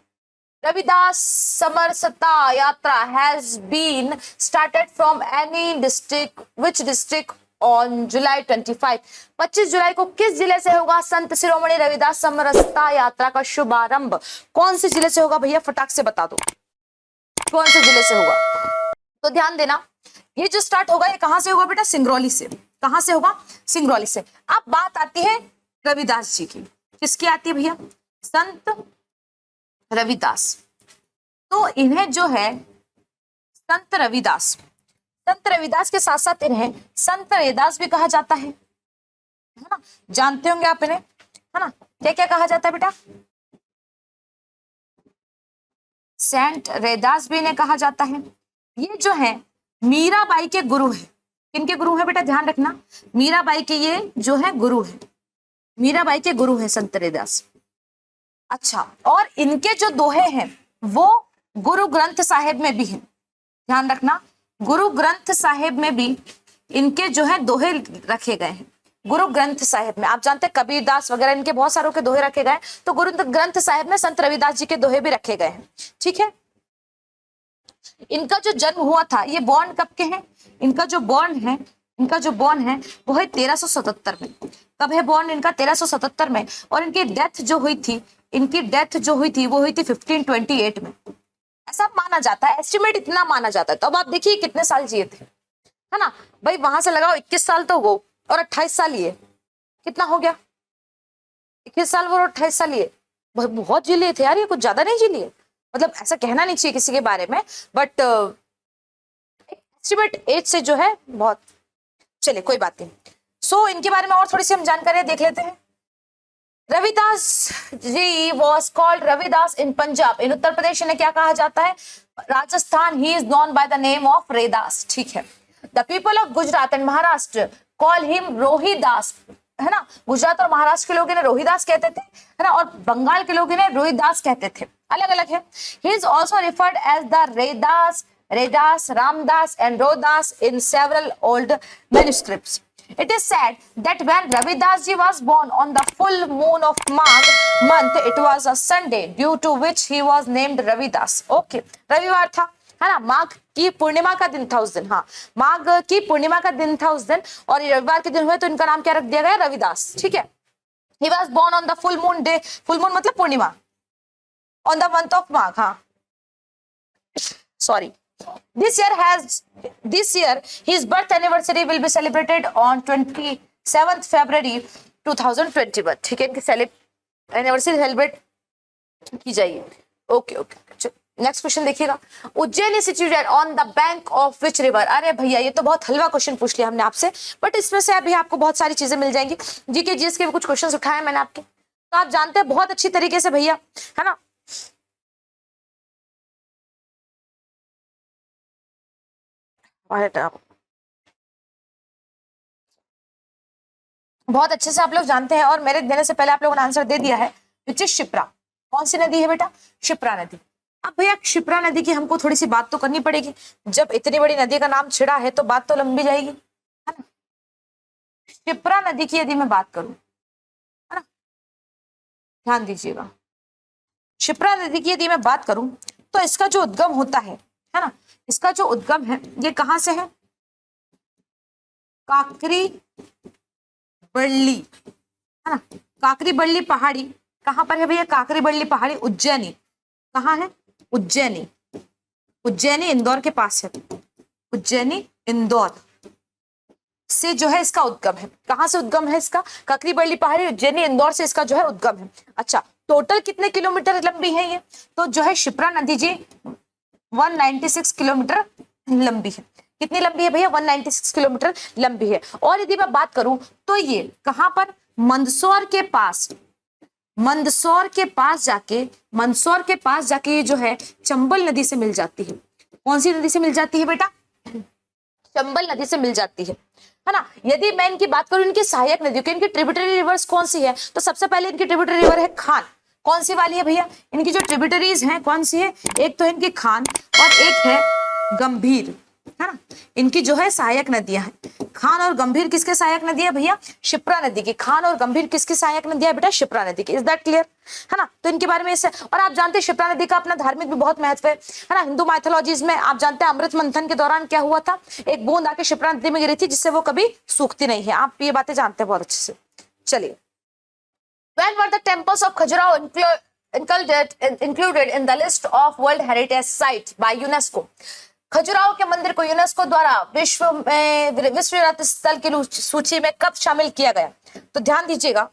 Ravidas Samrasta Yatra has been started from any district, which district on July 25? 25 जुलाई को किस जिले से होगा संत शिरोमणि रविदास समरसता यात्रा का शुभारंभ? कौन से जिले से होगा भैया? फटाक से बता दो कौन से जिले से होगा। तो ध्यान देना, ये जो स्टार्ट होगा ये कहां से होगा बेटा? सिंगरौली से। कहां से होगा? सिंगरौली से। अब बात आती है रविदास जी की। किसकी आती है भैया? संत रविदास। तो इन्हें जो है संत रविदास, संत रविदास के साथ साथ इन्हें संत रैदास भी कहा जाता है ना। जानते होंगे आप इन्हें, है ना। क्या क्या कहा जाता है बेटा? सेंट रैदास भी इन्हें कहा जाता है। ये जो है मीराबाई के गुरु है। किनके गुरु है बेटा? ध्यान रखना, मीराबाई के ये जो है गुरु है, मीराबाई के गुरु है संत रैदास। अच्छा, और इनके जो दोहे हैं वो गुरु ग्रंथ साहिब में भी है। ध्यान रखना, गुरु ग्रंथ साहिब में भी इनके जो है दोहे रखे गए हैं। गुरु ग्रंथ साहिब में आप जानते हैं कबीरदास वगैरह इनके बहुत सारों के दोहे रखे गए, तो गुरु ग्रंथ साहिब में संत रविदास जी के दोहे भी रखे गए हैं। ठीक है, इनका जो जन्म हुआ था, ये बॉर्न कब के हैं? इनका जो बॉर्न है, इनका जो बॉर्न है वो है 1377 में। कब है बॉर्न इनका? 1377 में। और इनकी डेथ जो हुई थी, इनकी डेथ जो हुई थी वो हुई थी 1528 में। ऐसा माना जाता है, एस्टिमेट इतना माना जाता है। तो अब आप देखिए कितने साल जिए थे, है ना भाई। वहां से लगाओ 21 साल तो वो, और 28 साल ये, कितना हो गया? 21 साल वो और 28 साल ये, बहुत जी लिए थे यार, ये कुछ ज्यादा नहीं जी लिए। मतलब ऐसा कहना नहीं चाहिए किसी के बारे में, बट एस्टिमेट एज से जो है बहुत। चलिए कोई बात नहीं। सो इनके बारे में और थोड़ी सी हम जानकारियां देख लेते हैं। रविदास जी वॉज कॉल्ड रविदास इन पंजाब। इन उत्तर प्रदेश इन्हें क्या कहा जाता है? Rajasthan he is known by the name of Raidas. ठीक है, the people of Gujarat and Maharashtra call him Rohidas, है ना। गुजरात और महाराष्ट्र के लोग इन्हें रोहिदास कहते थे, है ना, और बंगाल के लोग इन्हें रोहिदास कहते थे, अलग अलग है। He is also referred as the Raidas Redas, Ramdas, and Rodas in several old manuscripts. It is said that when Ravidas ji was born on the full moon of Magh month, it was a Sunday, due to which he was named Ravidas. Okay, रविवार था, है ना, माघ की पूर्णिमा का दिन था उस दिन, हाँ, माघ की पूर्णिमा का दिन था उस दिन, और ये रविवार के दिन हुए तो इनका नाम क्या रख दिया गया, रविदास। ठीक है, he was born on the full moon day, full moon मतलब पूर्णिमा, on the month of Magh, हाँ, sorry. This year his birth anniversary will be celebrated on 27th February 2021. ठीक है, इनकी एनिवर्सरी सेलिब्रेट की जाएगी। ओके ओके, नेक्स्ट क्वेश्चन देखिएगा। Ujjain is situated on the bank of which river. अरे भैया ये तो बहुत हलवा क्वेश्चन पूछ लिया हमने आपसे, बट इसमें से अभी आपको बहुत सारी चीजें मिल जाएंगी। जीके जीएस के भी कुछ क्वेश्चन उठाए मैंने आपके, तो आप जानते हैं बहुत अच्छी तरीके से भैया, है ना। बहुत अच्छे से आप लोग जानते हैं, और मेरे देने से पहले आप लोगों ने आंसर दे दिया है, विच इज शिप्रा। कौन सी नदी है बेटा, शिप्रा नदी। अब भैया शिप्रा नदी की हमको थोड़ी सी बात तो करनी पड़ेगी, जब इतनी बड़ी नदी का नाम छिड़ा है तो बात तो लंबी जाएगी, है ना। शिप्रा नदी की यदि मैं बात करूं, है ना, ध्यान दीजिएगा, शिप्रा नदी की यदि मैं बात करूं तो इसका जो उद्गम होता है ना, इसका जो उद्गम है ये कहां से है, काकरी बरली, है ना, काकरी बरली पहाड़ी कहां पर है भैया, काकरी बरली पहाड़ी उज्जैनी, कहां है, उज्जैनी, उज्जैनी इंदौर के पास है, उज्जैनी इंदौर से जो है इसका उद्गम है। कहां से उद्गम है इसका, काकरी बरली पहाड़ी उज्जैनी इंदौर से इसका जो है उद्गम है। अच्छा, टोटल कितने किलोमीटर लंबी है ये, तो जो है शिप्रा नदी जी 196 किलोमीटर लंबी है। कितनी लंबी है भैया, 196 किलोमीटर लंबी है। और यदि मैं बात करूं तो ये कहां पर, मंदसौर के पास, मंदसौर के पास जाके, मंदसौर के पास जाके ये जो है चंबल नदी से मिल जाती है। कौन सी नदी से मिल जाती है बेटा, चंबल नदी से मिल जाती है ना। यदि मैं इनकी बात करूं, इनकी सहायक नदियों की, इनकी ट्रिब्यूटरी रिवर्स कौन सी है, तो सबसे पहले इनकी ट्रिब्यूटरी रिवर है खान। कौन सी वाली है भैया, इनकी जो ट्रिब्यूटरीज हैं कौन सी है, एक तो इनकी खान और एक है गंभीर, है ना। इनकी जो है सहायक नदियां हैं, खान और गंभीर किसके सहायक नदी है भैया, शिप्रा नदी की। खान और गंभीर किसकी सहायक नदी है बेटा, शिप्रा नदी की। इज दैट क्लियर, है ना। तो इनके बारे में इससे, और आप जानते हैं शिप्रा नदी का अपना धार्मिक भी बहुत महत्व है ना। हिंदू माइथोलॉजीज में आप जानते हैं अमृत मंथन के दौरान क्या हुआ था, एक बूंद आके शिप्रा नदी में गिरी थी जिससे वो कभी सूखती नहीं है। आप ये बातें जानते हैं बहुत अच्छे से। चलिए, when were the temples of Khajuraho included in the list of World Heritage Sites by UNESCO? Khajuraho के मंदिर को यूनेस्को द्वारा विश्व विरासत स्थल की सूची में कब शामिल किया गया, तो ध्यान दीजिएगा।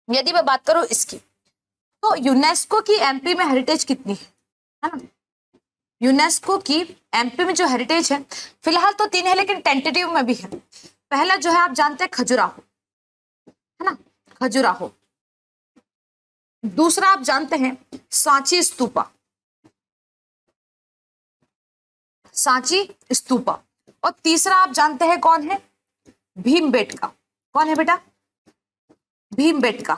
यदि मैं बात करूं इसकी, तो यूनेस्को की एमपी में हेरिटेज कितनी है ना। यूनेस्को की एमपी में जो हेरिटेज है फिलहाल तो 3 है, लेकिन टेंटेटिव में भी है। पहला जो है आप जानते हैं खजुराहो, है ना, खजुराहो। दूसरा आप जानते हैं सांची स्तूपा, सांची स्तूपा। और तीसरा आप जानते हैं कौन है, भीमबेटका। कौन है बेटा, भीमबेटका।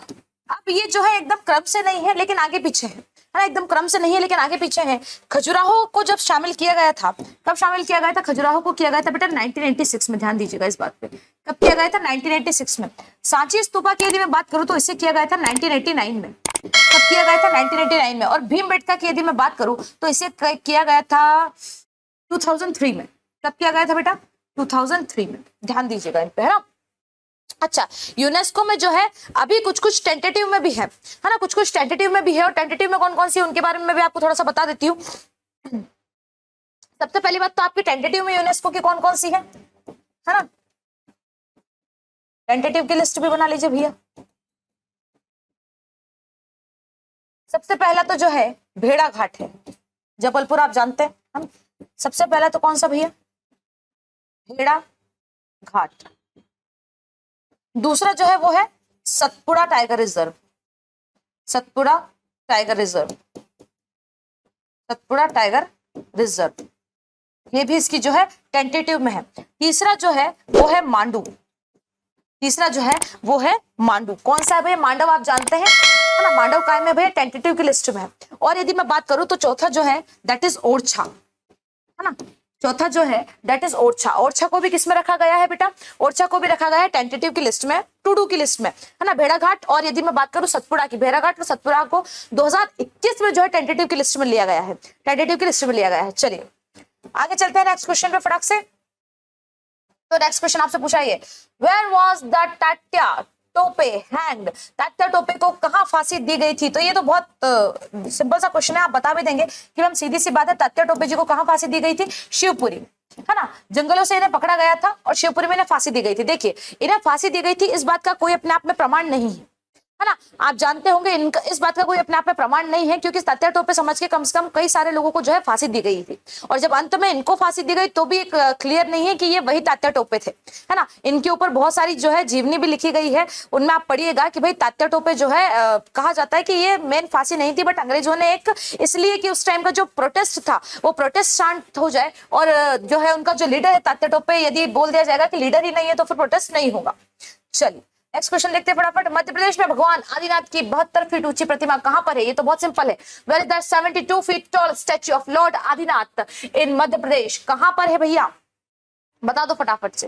अब ये जो है एकदम क्रम से नहीं है लेकिन आगे पीछे है ना, एकदम क्रम से नहीं है लेकिन आगे पीछे है। खजुराहो को जब शामिल किया गया था, कब शामिल किया गया था, खजुराहो को किया गया था बेटा 1986 में। ध्यान दीजिएगा इस बात पे, कब किया गया था, 1986 में। सांची स्तूपा की यदि मैं बात करूं तो इसे किया गया था 1989 में। कब किया गया था, 1989 में। और भीमबेटका की यदि मैं बात करूं तो इसे किया गया था 2003 में। कब किया गया था बेटा, 2003 में। ध्यान दीजिएगा इन पे, है ना। अच्छा, यूनेस्को में जो है अभी कुछ कुछ टेंटेटिव में भी है ना, कुछ कुछ टेंटेटिव में भी है। और टेंटेटिव में कौन कौन सी है उनके बारे में भी आपको थोड़ा सा बता देती हूँ। सबसे पहली बात तो आपकी टेंटेटिव में यूनेस्को की कौन कौन सी है ना, टेंटेटिव की लिस्ट भी बना लीजिए भैया। सबसे पहला तो जो है भेड़ा घाट है, जबलपुर, आप जानते हैं हम। सबसे पहला तो कौन सा भैया, भेड़ा घाट। दूसरा जो है वो है Satpura tiger reserve, Satpura tiger reserve, Satpura tiger reserve, ये भी इसकी जो है टेंटेटिव में है। तीसरा जो है वो है मांडू, तीसरा जो है वो है मांडू। कौन सा है भैया, मांडव, आप जानते हैं है ना, मांडव काय में भैया टेंटेटिव की लिस्ट में है। और यदि मैं बात करूं तो चौथा जो है दैट इज ओरछा, है ना। चौथा जो है दैट इज ओरछा। ओरछा को भी किसमें रखा गया है बेटा? ओरछा को भी रखा गया है टेंटेटिव की लिस्ट में, टू डू की लिस्ट में, है ना। भेड़ाघाट और यदि मैं बात करूं सतपुड़ा की, भेड़ाघाट और सतपुड़ा को 2021 में जो है टेंटेटिव की लिस्ट में लिया गया है, टेंटेटिव की लिस्ट में लिया गया है। चलिए आगे चलते हैं नेक्स्ट क्वेश्चन पे फटाक से। तो नेक्स्ट क्वेश्चन आपसे पूछा है, where was the Tatya Tope hanged? Tatya Tope को कहां फांसी दी गई थी? तो ये तो बहुत सिंपल सा क्वेश्चन है, आप बता भी देंगे कि हम सीधी सी बात है, तात्या टोपे जी को कहां फांसी दी गई थी? शिवपुरी, है ना। जंगलों से इन्हें पकड़ा गया था और शिवपुरी में इन्हें फांसी दी गई थी। देखिए इन्हें फांसी दी गई थी, इस बात का कोई अपने आप में प्रमाण नहीं है ना। आप जानते होंगे इनका इस बात का कोई अपने आप में प्रमाण नहीं है, क्योंकि तात्या टोपे समझ के कम से कम कई सारे लोगों को जो है फांसी दी गई थी, और जब अंत में इनको फांसी दी गई तो भी क्लियर नहीं है कि ये वही तात्या टोपे थे, है ना। इनके ऊपर बहुत सारी जो है जीवनी भी लिखी गई है, उनमें आप पढ़िएगा कि भाई तात्या टोपे जो है कहा जाता है कि ये मेन फांसी नहीं थी, बट अंग्रेजों ने एक इसलिए कि उस टाइम का जो प्रोटेस्ट था वो प्रोटेस्ट शांत हो जाए, और जो है उनका जो लीडर है तात्या टोपे, यदि बोल दिया जाएगा कि लीडर ही नहीं है तो फिर प्रोटेस्ट नहीं होगा। चलिए नेक्स्ट क्वेश्चन देखते हैं फटाफट। मध्य प्रदेश में भगवान आदिनाथ की 72 फीट ऊंची प्रतिमा कहां पर है? ये तो बहुत सिंपल है। Where is the 72 feet tall statue of Lord Adinath in Madhya Pradesh? कहां पर है भैया? बता दो फटाफट से,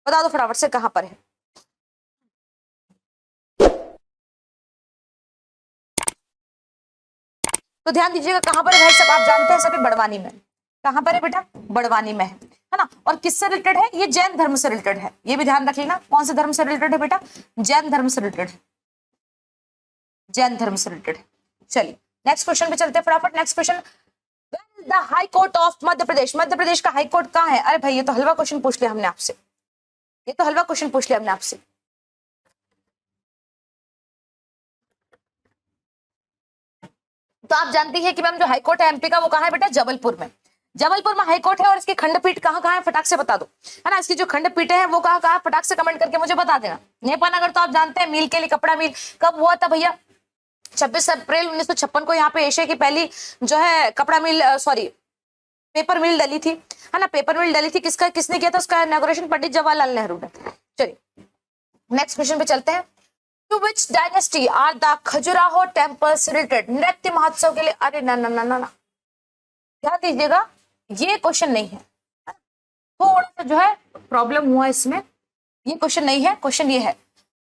बता दो फटाफट से कहां पर है। तो ध्यान दीजिएगा कहां पर है भाई साहब, आप जानते हैं सभी, बड़वानी में। कहां पर है बेटा? बड़वानी में है ना। और किससे रिलेटेड है? ये जैन धर्म से रिलेटेड है, ये भी ध्यान रख लेना। कौन से धर्म से रिलेटेड है बेटा? जैन धर्म से रिलेटेड है, जैन धर्म से रिलेटेड है। चलिए नेक्स्ट क्वेश्चन पे चलते हैं फटाफट। Next question, the high court of Madhya Pradesh? Madhya Pradesh का हाई कोर्ट कहाँ है? अरे भाई ये तो हलवा क्वेश्चन पूछ लिया हमने आपसे, ये तो हलवा क्वेश्चन पूछ लिया हमने आपसे। तो आप जानती है कि मैम जो हाई कोर्ट है एमपी का वो कहाँ है बेटा? जबलपुर में। जबलपुर में हाई कोर्ट है, और इसकी खंडपीठ कहाँ कहाँ है फटाक से बता दो, है ना। इसकी जो खंडपीठ है वो कहाँ कहाँ, फटाक से कमेंट करके मुझे बता देना। नेपानगर तो आप जानते हैं, मिल के लिए कपड़ा मिल कब हुआ था भैया? 26 अप्रैल 1956 को यहाँ पे एशिया की पहली जो है कपड़ा मिल, सॉरी पेपर मिल डली थी, है ना। पेपर मिल डली थी, किसका किसने किया था उसका इनॉग्रेशन? पंडित जवाहरलाल नेहरू ने। चलिए नेक्स्ट क्वेश्चन पे चलते हैं। To which dynasty are the Khajuraho temples related? नृत्य महोत्सव के लिए, अरे ना ना ना ना ना, ध्यान दीजिएगा ये क्वेश्चन नहीं है, थोड़ा सा जो है प्रॉब्लम हुआ इसमें, ये क्वेश्चन नहीं है। क्वेश्चन ये है,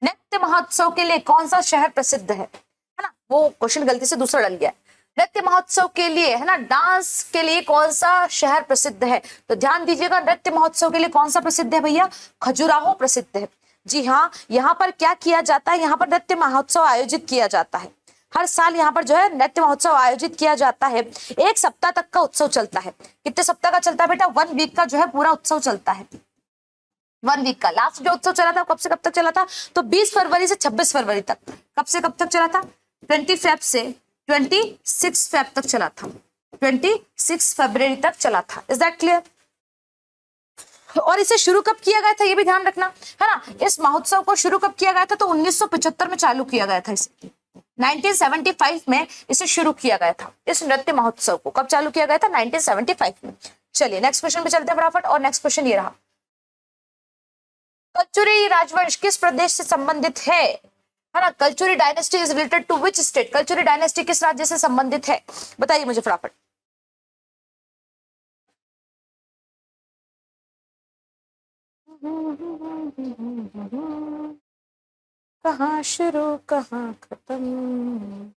नृत्य महोत्सव के लिए कौन सा शहर प्रसिद्ध है ना। वो क्वेश्चन गलती से दूसरा डल गया है। नृत्य महोत्सव के लिए, है ना, डांस के लिए कौन सा शहर प्रसिद्ध है? तो ध्यान दीजिएगा नृत्य महोत्सव के लिए कौन सा प्रसिद्ध है भैया? खजुराहो प्रसिद्ध है। जी हाँ, यहाँ पर क्या किया जाता है? यहाँ पर नृत्य महोत्सव आयोजित किया जाता है, हर साल यहाँ पर जो है नृत्य महोत्सव आयोजित किया जाता है। 1 सप्ताह तक का उत्सव चलता है। कितने सप्ताह का चलता है बेटा? 1 वीक का जो है पूरा उत्सव चलता है। 1 वीक का लास्ट जो उत्सव चला था कब से कब तक चला था? तो 20 फरवरी से 26 फरवरी तक। कब से कब तक चला था? 20 फेब से 26 फेब तक चला था, 26 फरवरी तक चला था। Is that clear? और इसे शुरू कब किया गया था ये भी ध्यान रखना, है ना। इस महोत्सव को शुरू कब किया गया था? तो 1975 में चालू किया गया था इसे। 1975 में इसे शुरू किया गया था। इस नृत्य महोत्सव को कब चालू किया गया था? 1975 में। चलिए नेक्स्ट क्वेश्चन पे चलते हैं फटाफट। और नेक्स्ट क्वेश्चन ये रहा, कल्चुरी राजवंश किस प्रदेश से संबंधित है ना। Kalchuri dynasty is related to which state? Kalchuri dynasty किस राज्य से संबंधित है? बताइए मुझे फटाफट। कहाँ शुरू कहाँ खत्म,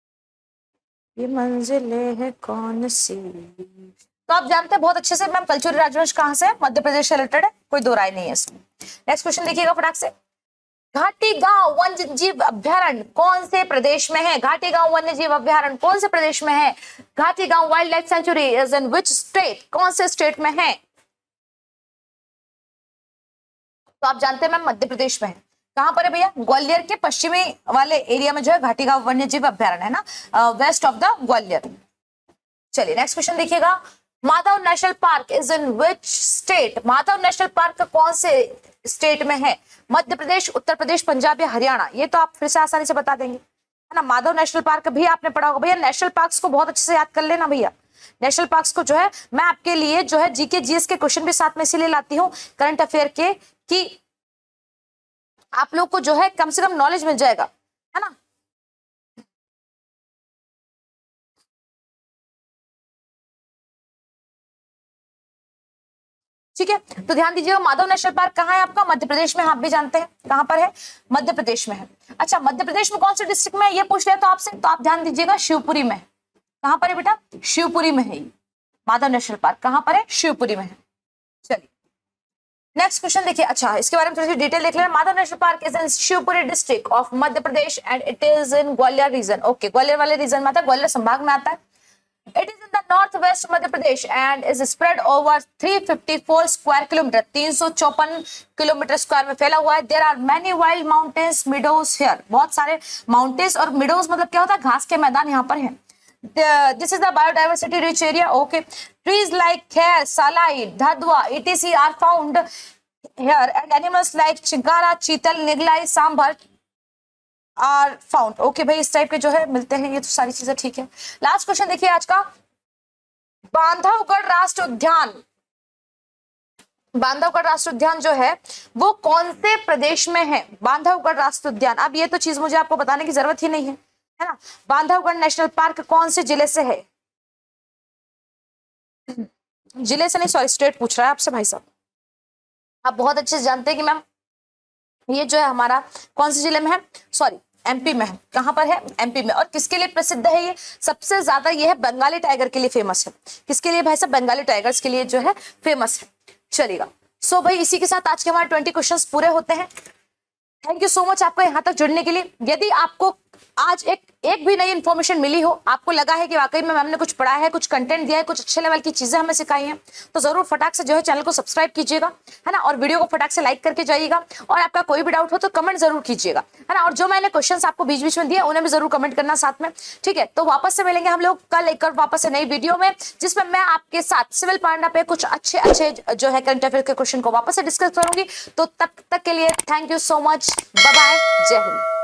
ये मंजिलें है कौन सी? तो आप जानते हैं बहुत अच्छे से मैम कल्चुरी राजवंश कहाँ से है? मध्य प्रदेश से रिलेटेड है, कोई दो राय नहीं है इसमें। नेक्स्ट क्वेश्चन देखिएगा फटाक से। घाटी गांव वन्य जीव अभ्यारण्य कौन से प्रदेश में है? घाटी गांव वन्य जीव अभ्यारण्य कौन से प्रदेश में है? घाटी गांव wild life sanctuary is in which state? कौन से स्टेट में है? तो आप जानते हैं मैम मध्य प्रदेश में है। कहां पर है भैया? ग्वालियर के पश्चिमी वाले एरिया में जो है घाटी गांव वन्य जीव अभ्यारण्य है ना, वेस्ट ऑफ द ग्वालियर। चलिए नेक्स्ट क्वेश्चन देखिएगा। Madhav national park is in which state? Madhav national park कौन से स्टेट में है? मध्य प्रदेश, उत्तर प्रदेश, पंजाब या हरियाणा? ये तो आप फिर से आसानी से बता देंगे, है ना। माधव नेशनल पार्क भी आपने पढ़ा होगा भैया। नेशनल पार्क्स को बहुत अच्छे से याद कर लेना भैया। नेशनल पार्क्स को जो है मैं आपके लिए जो है जीके जीएस के क्वेश्चन भी साथ में इसीलिए लाती हूँ करंट अफेयर के, कि आप लोग को जो है कम से कम नॉलेज मिल जाएगा, है ना। ठीक है, तो ध्यान दीजिएगा माधव नेशनल पार्क कहाँ है आपका, मध्य प्रदेश में, आप भी जानते हैं कहां पर है, मध्य प्रदेश में है। अच्छा, मध्य प्रदेश में कौन से डिस्ट्रिक्ट में है ये पूछ लिया तो आपसे, तो आप ध्यान दीजिएगा शिवपुरी में है। कहां पर है बेटा, शिवपुरी में है माधव नेशनल पार्क, कहां पर है, शिवपुरी में है। चलिए नेक्स्ट क्वेश्चन देखिए। अच्छा, इसके बारे में थोड़ी सी डिटेल देख लें। Madhav national park is in Shivpuri district of Madhya Pradesh and it is in Gwalior region. Okay, Gwalior वाले रीजन में आता है, ग्वालियर संभाग में आता है। It is in the northwest Madhya Pradesh and is spread over 354 square kilometer, 354 kilometre square में फैला हुआ है। There are many wild mountains, meadows here, बहुत सारे mountains और meadows मतलब क्या होता है, घास के मैदान यहाँ पर हैं। This is the biodiversity rich area. Okay, trees like kher, salai, dhadwa, etc. are found here and animals like chinkara, चीतल, निगलाई, सांभर आर फाउंड। ओके भाई, इस टाइप के जो है मिलते हैं, ये तो सारी चीजें ठीक है। लास्ट क्वेश्चन देखिए आज का, बांधवगढ़ राष्ट्रीय उद्यान, बांधवगढ़ राष्ट्रीय उद्यान जो है वो कौन से प्रदेश में है, बांधवगढ़ राष्ट्रीय उद्यान। अब ये तो चीज मुझे आपको बताने की जरूरत ही नहीं है ना। बांधवगढ़ नेशनल पार्क कौन से जिले से है, जिले से नहीं सॉरी स्टेट पूछ रहा है आपसे भाई साहब। आप बहुत अच्छे से जानते हैं कि मैम ये जो है हमारा कौन से जिले में है, सॉरी एमपी में है। कहां पर है, एमपी में। और किसके लिए प्रसिद्ध है ये, सबसे ज्यादा ये है बंगाली टाइगर के लिए फेमस है। किसके लिए भाई साहब, बंगाली टाइगर्स के लिए जो है फेमस है। चलिएगा, सो भाई इसी के साथ आज के हमारे 20 क्वेश्चंस पूरे होते हैं। थैंक यू सो मच आपको यहाँ तक जुड़ने के लिए। यदि आपको आज एक भी नई इन्फॉर्मेशन मिली हो, आपको लगा है कि वाकई में मैम ने कुछ पढ़ा है, कुछ कंटेंट दिया है, कुछ अच्छे लेवल की चीजें हमें सिखाई हैं, तो जरूर फटाक से जो है चैनल को सब्सक्राइब कीजिएगा, है ना, और वीडियो को फटाक से लाइक करके जाइएगा। और आपका कोई भी डाउट हो तो कमेंट जरूर कीजिएगा, है ना। और जो मैंने क्वेश्चंस आपको बीच बीच में दिए उन्हें भी जरूर कमेंट करना साथ में, ठीक है। तो वापस से मिलेंगे हम लोग कल एक और वापस से नई वीडियो में, जिसमें मैं आपके साथ सिविल पांडा पे कुछ अच्छे अच्छे जो है करंट अफेयर के क्वेश्चन को वापस से डिस्कस करूंगी। तो तब तक के लिए thank you so much, bye bye, जय हिंद।